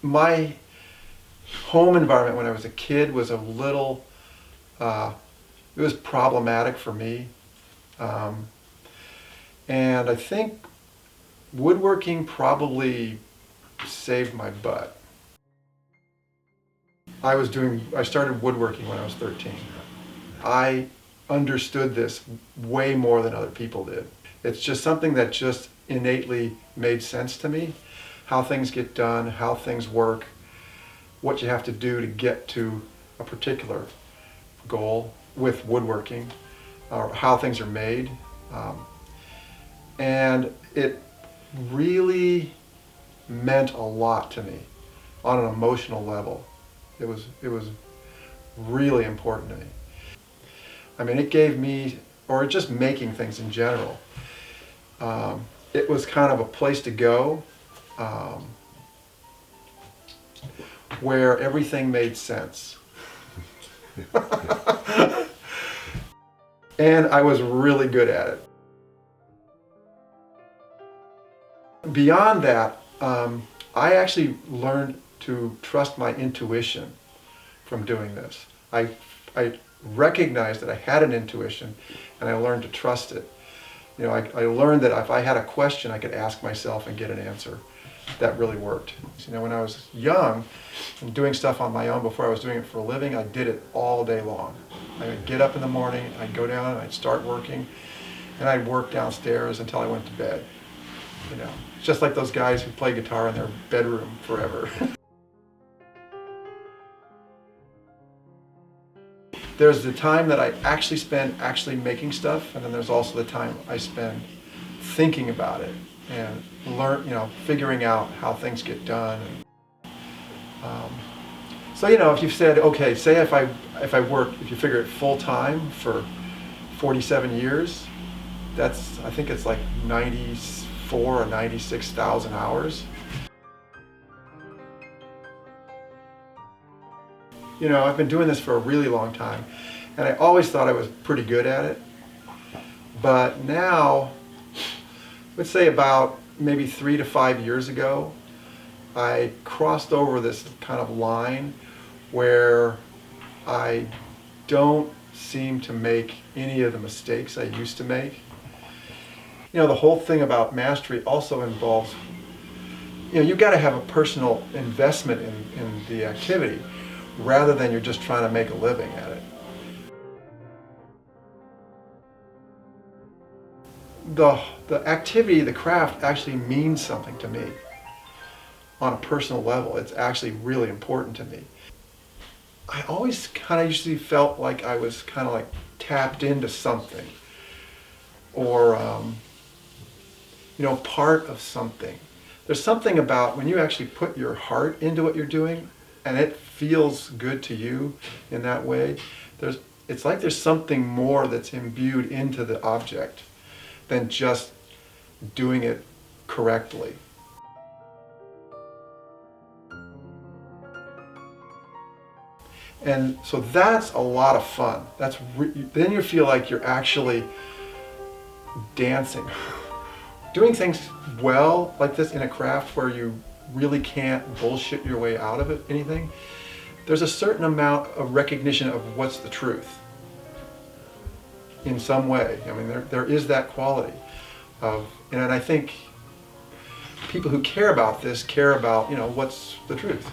my home environment when I was a kid was a little, it was problematic for me. And I think woodworking probably saved my butt. I started woodworking when I was 13. I understood this way more than other people did. It's just something that just innately made sense to me. How things get done, how things work, what you have to do to get to a particular goal with woodworking, or how things are made. And it really meant a lot to me on an emotional level. It was really important to me. I mean, it gave me, or just making things in general, it was kind of a place to go where everything made sense. And I was really good at it. Beyond that, I actually learned to trust my intuition from doing this. I recognized that I had an intuition, and I learned to trust it. You know, I learned that if I had a question, I could ask myself and get an answer. That really worked. You know, when I was young and doing stuff on my own before I was doing it for a living, I did it all day long. I would get up in the morning, I'd go down and I'd start working, and I'd work downstairs until I went to bed. You know, just like those guys who play guitar in their bedroom forever. There's the time that I actually spend making stuff, and then there's also the time I spend thinking about it and figuring out how things get done. So, you know, if you said, okay, say if you figure it full time for 47 years, I think it's like 94 or 96,000 hours. You know, I've been doing this for a really long time, and I always thought I was pretty good at it. But now, let's say about maybe 3 to 5 years ago, I crossed over this kind of line where I don't seem to make any of the mistakes I used to make. You know, the whole thing about mastery also involves, you know, you've got to have a personal investment in the activity rather than you're just trying to make a living at it. The activity, the craft actually means something to me on a personal level. It's actually really important to me. I always kind of usually felt like I was kind of like tapped into something, or you know, part of something. There's something about when you actually put your heart into what you're doing and it feels good to you in that way, it's like there's something more that's imbued into the object than just doing it correctly. And so that's a lot of fun. Then you feel like you're actually dancing. Doing things well like this in a craft where you really can't bullshit your way out of anything, there's a certain amount of recognition of what's the truth in some way. I mean, there is that quality of, and I think people who care about this care about, you know, what's the truth.